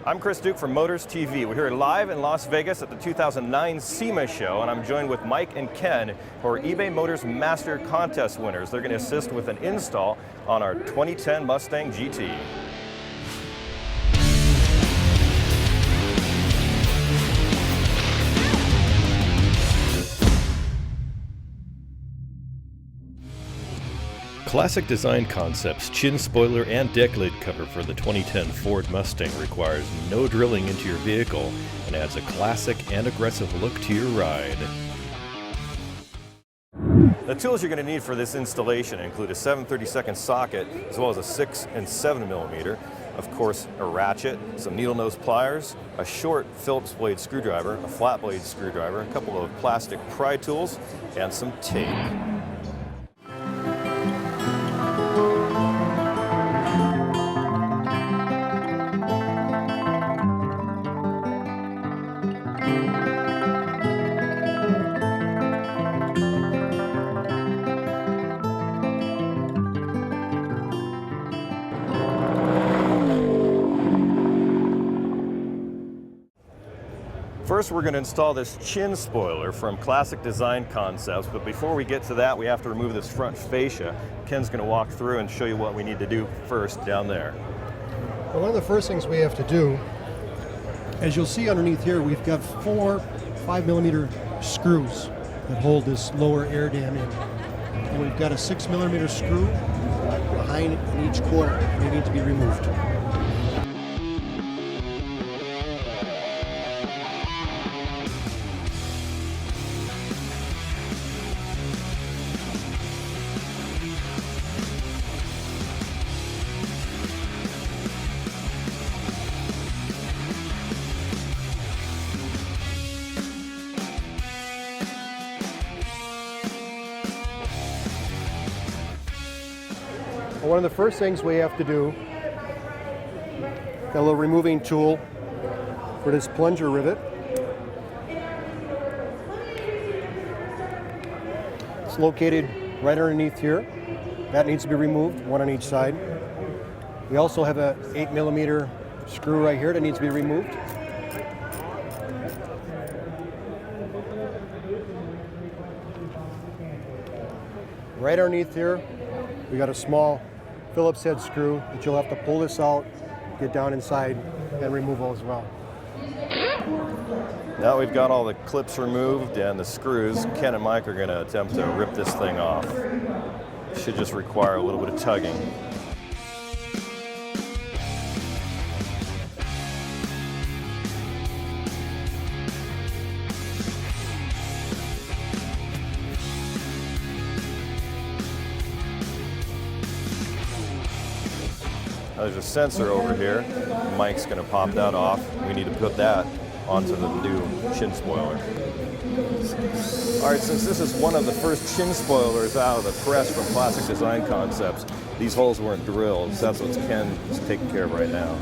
I'm Chris Duke from Motorz TV. We're here live in Las Vegas at the 2009 SEMA Show, and I'm joined with Mike and Ken, who are eBay Motors Master Contest winners. They're going to assist with an install on our 2010 Mustang GT. Classic Design Concepts chin spoiler and deck lid cover for the 2010 Ford Mustang requires no drilling into your vehicle and adds a classic and aggressive look to your ride. The tools you're going to need for this installation include a 7/32 socket as well as a 6 and 7 millimeter, of course a ratchet, some needle nose pliers, a short Phillips blade screwdriver, a flat blade screwdriver, a couple of plastic pry tools, and some tape. First, we're going to install this chin spoiler from Classic Design Concepts, but before we get to that, we have to remove this front fascia. Ken's going to walk through and show you what we need to do first down there. Well, one of the first things we have to do, as you'll see underneath here, we've got 4 5mm screws that hold this lower air dam in. And we've got a 6 millimeter screw behind in each corner. They need to be removed. One of the first things we have to do, got a little removing tool for this plunger rivet. It's located right underneath here. That needs to be removed, one on each side. We also have a 8 millimeter screw right here that needs to be removed. Right underneath here, we got a small Phillips head screw that you'll have to pull this out, get down inside, and remove those as well. Now we've got all the clips removed and the screws, Ken and Mike are going to attempt to rip this thing off. It should just require a little bit of tugging. There's a sensor over here. Mike's going to pop that off. We need to put that onto the new chin spoiler. All right, since this is one of the first chin spoilers out of the press from Classic Design Concepts, these holes weren't drilled, so that's what Ken is taking care of right now.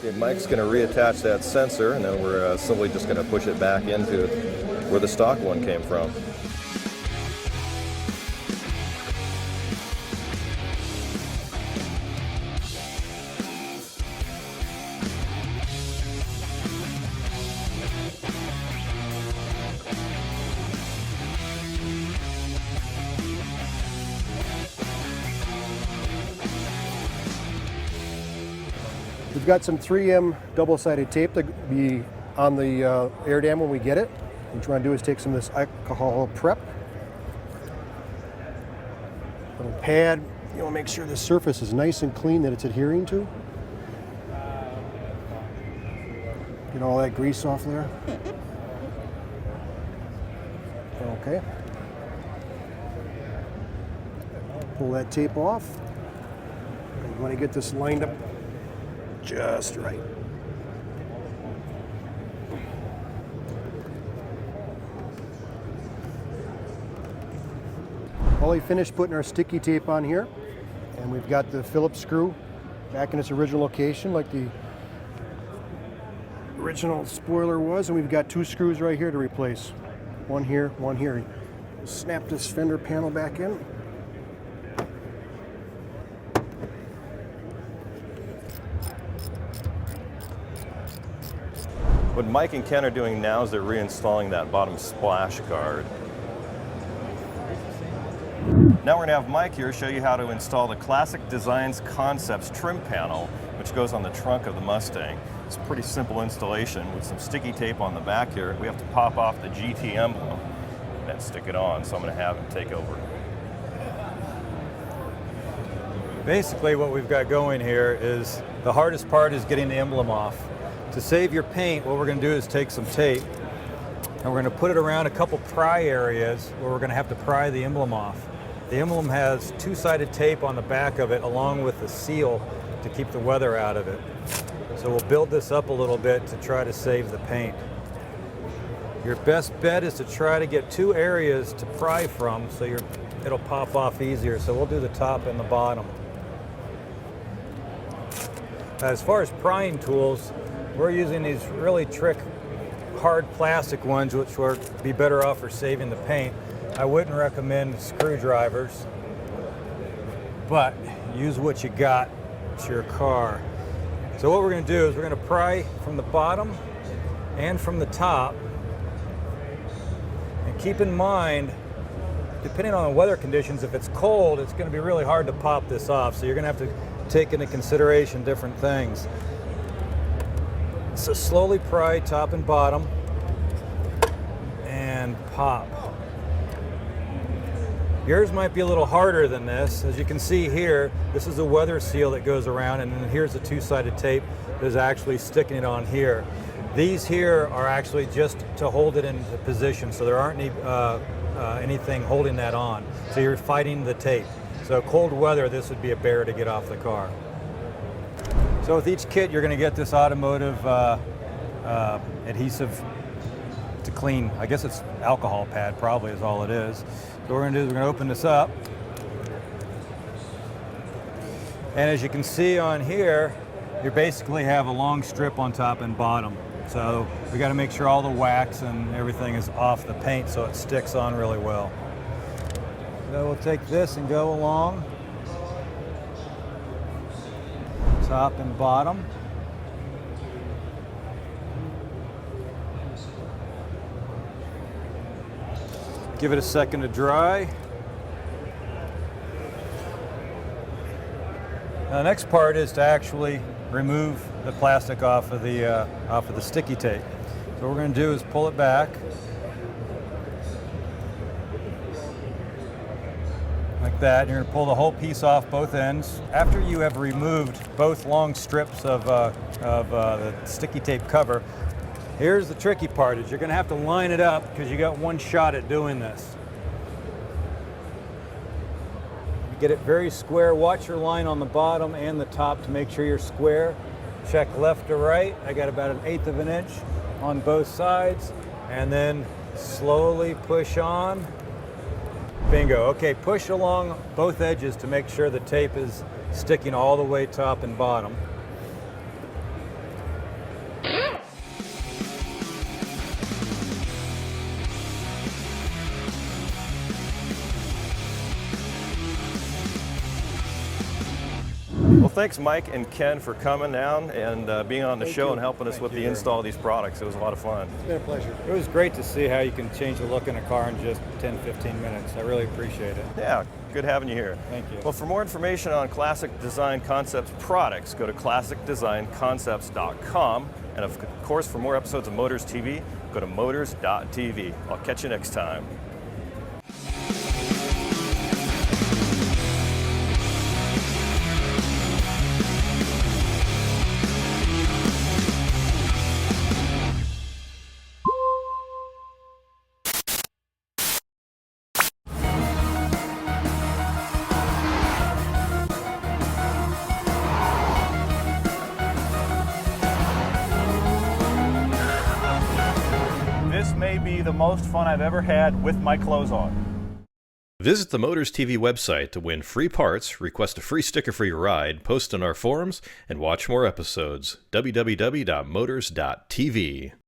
Okay, Mike's going to reattach that sensor, and then we're simply just going to push it back into where the stock one came from. We've got some 3M double-sided tape to be on the air dam when we get it. What you want to do is take some of this alcohol prep, little pad. You want to make sure the surface is nice and clean that it's adhering to. Get all that grease off there. Okay. Pull that tape off. You want to get this lined up just right. Fully finished putting our sticky tape on here, and we've got the Phillips screw back in its original location like the original spoiler was, and we've got 2 screws right here to replace. One here, one here. Snap this fender panel back in. What Mike and Ken are doing now is they're reinstalling that bottom splash guard. Now we're going to have Mike here show you how to install the Classic Designs Concepts trim panel, which goes on the trunk of the Mustang. It's a pretty simple installation with some sticky tape on the back here. We have to pop off the GT emblem and stick it on, so I'm going to have him take over. Basically what we've got going here is the hardest part is getting the emblem off. To save your paint, what we're going to do is take some tape and we're going to put it around a couple pry areas where we're going to have to pry the emblem off. The emblem has 2-sided tape on the back of it along with the seal to keep the weather out of it. So we'll build this up a little bit to try to save the paint. Your best bet is to try to get 2 areas to pry from so it'll pop off easier. So we'll do the top and the bottom. As far as prying tools, we're using these really hard plastic ones, which would be better off for saving the paint. I wouldn't recommend screwdrivers, but use what you got to your car. So what we're going to do is we're going to pry from the bottom and from the top. And keep in mind, depending on the weather conditions, if it's cold, it's going to be really hard to pop this off. So you're going to have to take into consideration different things. So slowly pry top and bottom and pop. Yours might be a little harder than this. As you can see here, this is a weather seal that goes around, and then here's a 2-sided tape that is actually sticking it on here. These here are actually just to hold it into position, so there aren't anything holding that on. So you're fighting the tape. So cold weather, this would be a bear to get off the car. So with each kit, you're going to get this automotive adhesive to clean. I guess it's alcohol pad, probably is all it is. So what we're going to do is we're going to open this up. And as you can see on here, you basically have a long strip on top and bottom. So we got to make sure all the wax and everything is off the paint so it sticks on really well. So we'll take this and go along. Top and bottom. Give it a second to dry. Now the next part is to actually remove the plastic off of the sticky tape. So what we're going to do is pull it back. Like that. You're going to pull the whole piece off both ends. After you have removed both long strips of the sticky tape cover, here's the tricky part, is you're going to have to line it up because you got one shot at doing this. You get it very square. Watch your line on the bottom and the top to make sure you're square. Check left to right. I got about 1/8 of an inch on both sides, and then slowly push on. Bingo. Okay, push along both edges to make sure the tape is sticking all the way top and bottom. Well, thanks Mike and Ken for coming down and being on the show and helping us with the install of these products. It was a lot of fun. It's been a pleasure. It was great to see how you can change the look in a car in just 10-15 minutes. I really appreciate it. Yeah, good having you here. Thank you. Well, for more information on Classic Design Concepts products, go to classicdesignconcepts.com. And of course, for more episodes of Motorz TV, go to motorz.tv. I'll catch you next time. This may be the most fun I've ever had with my clothes on. Visit the Motorz TV website to win free parts, request a free sticker for your ride, post on our forums, and watch more episodes. www.motorz.tv